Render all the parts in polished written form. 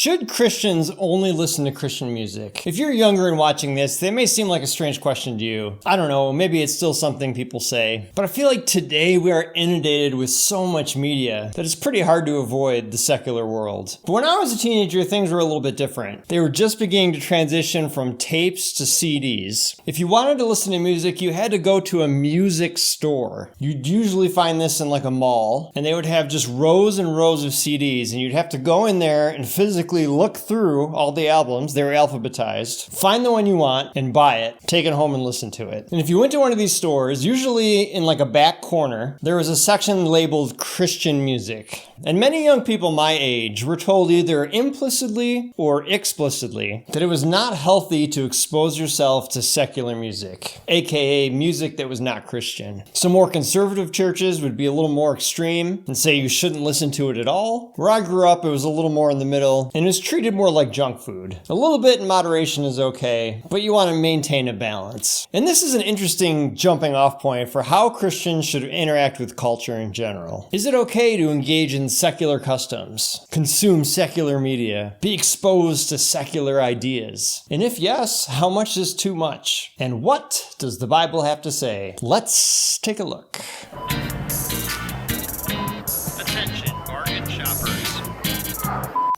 Should Christians only listen to Christian music? If you're younger and watching this, that may seem like a strange question to you. I don't know, maybe it's still something people say. But I feel like today we are inundated with so much media that it's pretty hard to avoid the secular world. But when I was a teenager, things were a little bit different. They were just beginning to transition from tapes to CDs. If you wanted to listen to music, you had to go to a music store. You'd usually find this in like a mall, and they would have just rows and rows of CDs, and you'd have to go in there and physically look through all the albums. They were alphabetized, find the one you want and buy it, take it home and listen to it. And if you went to one of these stores, usually in like a back corner, there was a section labeled Christian music. And many young people my age were told either implicitly or explicitly that it was not healthy to expose yourself to secular music, aka music that was not Christian. Some more conservative churches would be a little more extreme and say you shouldn't listen to it at all. Where I grew up, it was a little more in the middle, and it was treated more like junk food. A little bit in moderation is okay, but you want to maintain a balance. And this is an interesting jumping off point for how Christians should interact with culture in general. Is it okay to engage in secular customs, consume secular media, be exposed to secular ideas? And if yes, how much is too much? And what does the Bible have to say? Let's take a look. Attention, bargain shoppers.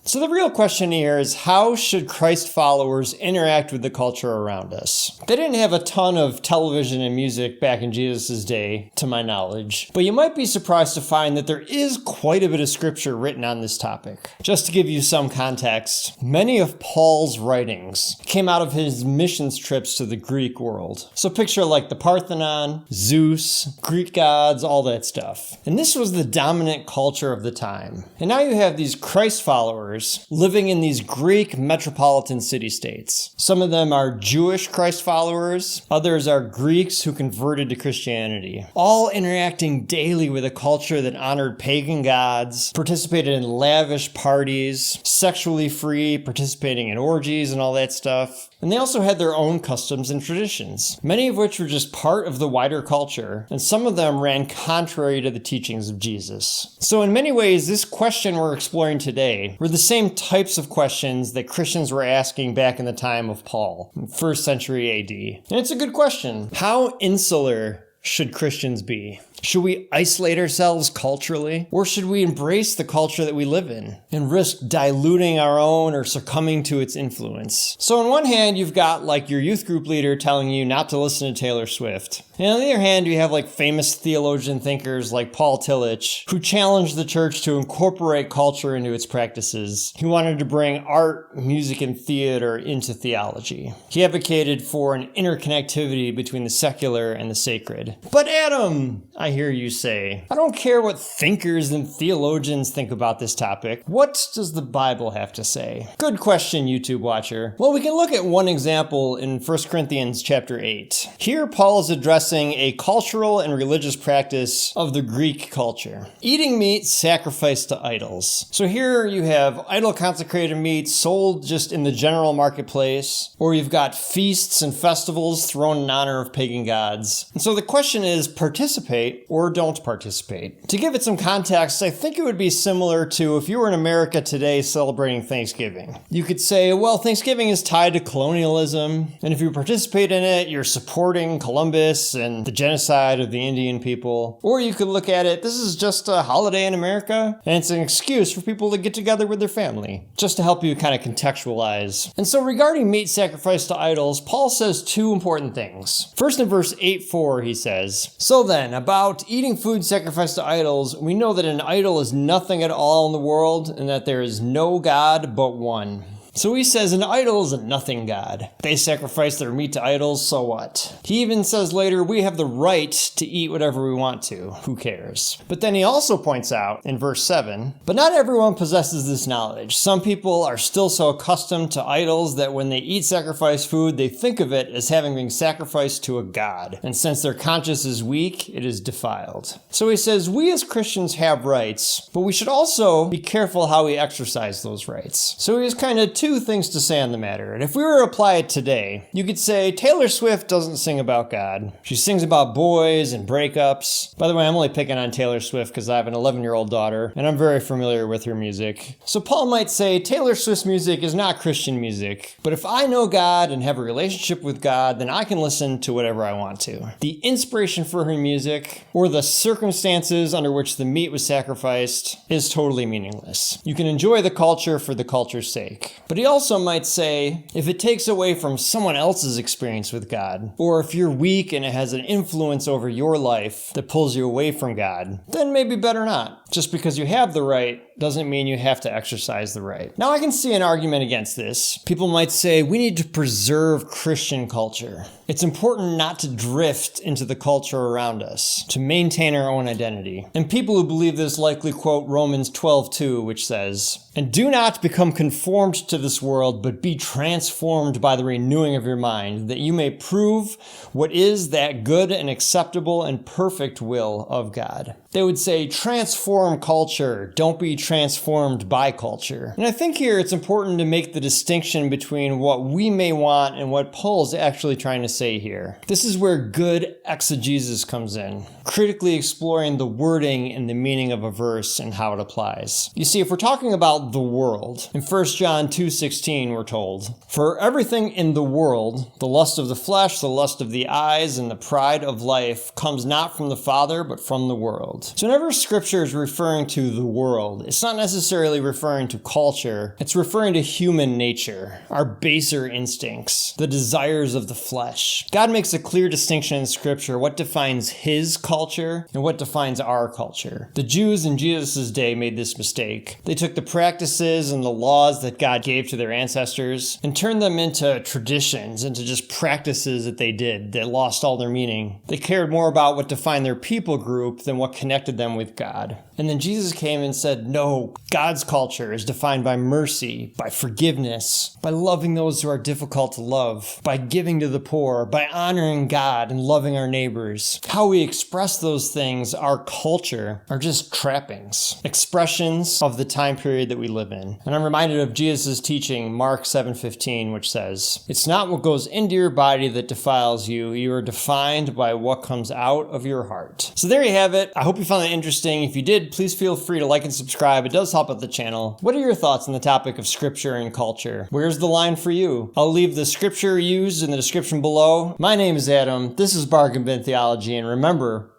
So the real question here is, how should Christ followers interact with the culture around us? They didn't have a ton of television and music back in Jesus' day, to my knowledge, but you might be surprised to find that there is quite a bit of scripture written on this topic. Just to give you some context, many of Paul's writings came out of his missions trips to the Greek world. So picture like the Parthenon, Zeus, Greek gods, all that stuff. And this was the dominant culture of the time. And now you have these Christ followers living in these Greek metropolitan city-states. Some of them are Jewish Christ followers, others are Greeks who converted to Christianity, all interacting daily with a culture that honored pagan gods, participated in lavish parties, sexually free, participating in orgies and all that stuff. And they also had their own customs and traditions, many of which were just part of the wider culture, and some of them ran contrary to the teachings of Jesus. So in many ways, this question we're exploring today were the same types of questions that Christians were asking back in the time of Paul, 1st century AD. And it's a good question. How insular should Christians be? Should we isolate ourselves culturally? Or should we embrace the culture that we live in and risk diluting our own or succumbing to its influence? So on one hand, you've got like your youth group leader telling you not to listen to Taylor Swift. And on the other hand, you have like famous theologian thinkers like Paul Tillich, who challenged the church to incorporate culture into its practices. He wanted to bring art, music, and theater into theology. He advocated for an interconnectivity between the secular and the sacred. But Adam, I hear you say, I don't care what thinkers and theologians think about this topic. What does the Bible have to say? Good question, YouTube watcher. Well, we can look at one example in 1 Corinthians chapter 8. Here, Paul is addressing a cultural and religious practice of the Greek culture. Eating meat sacrificed to idols. So here you have idol-consecrated meat sold just in the general marketplace, or you've got feasts and festivals thrown in honor of pagan gods. And so the question is, participate or don't participate. To give it some context, I think it would be similar to if you were in America today celebrating Thanksgiving. You could say, well, Thanksgiving is tied to colonialism, and if you participate in it, you're supporting Columbus and the genocide of the Indian people. Or you could look at it, this is just a holiday in America, and it's an excuse for people to get together with their family, just to help you kind of contextualize. And so regarding meat sacrificed to idols, Paul says two important things. First, in verse 8:4, he says, so then, about eating food sacrificed to idols, we know that an idol is nothing at all in the world, and that there is no God but one. So he says an idol is a nothing god. They sacrifice their meat to idols, so what? He even says later, we have the right to eat whatever we want to. Who cares? But then he also points out in verse 7, but not everyone possesses this knowledge. Some people are still so accustomed to idols that when they eat sacrificed food, they think of it as having been sacrificed to a god. And since their conscience is weak, it is defiled. So he says, we as Christians have rights, but we should also be careful how we exercise those rights. So he has kind of two two things to say on the matter. And if we were to apply it today, you could say Taylor Swift doesn't sing about God. She sings about boys and breakups. By the way, I'm only picking on Taylor Swift because I have an 11-year-old daughter, and I'm very familiar with her music. So Paul might say Taylor Swift's music is not Christian music, but if I know God and have a relationship with God, then I can listen to whatever I want to. The inspiration for her music, or the circumstances under which the meat was sacrificed, is totally meaningless. You can enjoy the culture for the culture's sake. But he also might say, if it takes away from someone else's experience with God, or if you're weak and it has an influence over your life that pulls you away from God, then maybe better not. Just because you have the right doesn't mean you have to exercise the right. Now, I can see an argument against this. People might say we need to preserve Christian culture. It's important not to drift into the culture around us, to maintain our own identity. And people who believe this likely quote Romans 12:2, which says, "And do not become conformed to this world, but be transformed by the renewing of your mind, that you may prove what is that good and acceptable and perfect will of God." They would say transform culture, don't be transformed by culture. And I think here it's important to make the distinction between what we may want and what Paul's actually trying to say here. This is where good exegesis comes in, critically exploring the wording and the meaning of a verse and how it applies. You see, if we're talking about the world, in 1 John 2:16 we're told, "For everything in the world, the lust of the flesh, the lust of the eyes, and the pride of life comes not from the Father, but from the world." So whenever scripture is referring to the world, it's not necessarily referring to culture, it's referring to human nature, our baser instincts, the desires of the flesh. God makes a clear distinction in scripture what defines his culture and what defines our culture. The Jews in Jesus' day made this mistake. They took the practices and the laws that God gave to their ancestors and turned them into traditions, into just practices that they did that lost all their meaning. They cared more about what defined their people group than what connected them with God. And then Jesus came and said, no, God's culture is defined by mercy, by forgiveness, by loving those who are difficult to love, by giving to the poor, by honoring God and loving our neighbors. How we express those things, our culture, are just trappings, expressions of the time period that we live in. And I'm reminded of Jesus' teaching, Mark 7:15, which says, "It's not what goes into your body that defiles you. You are defined by what comes out of your heart." So there you have it. I hope you found that interesting. If you did, please feel free to like and subscribe. It does help out the channel. What are your thoughts on the topic of scripture and culture? Where's the line for you? I'll leave the scripture used in the description below. My name is Adam. This is Bargain Bin Theology, and remember,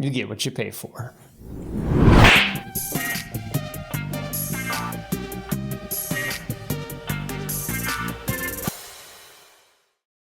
you get what you pay for.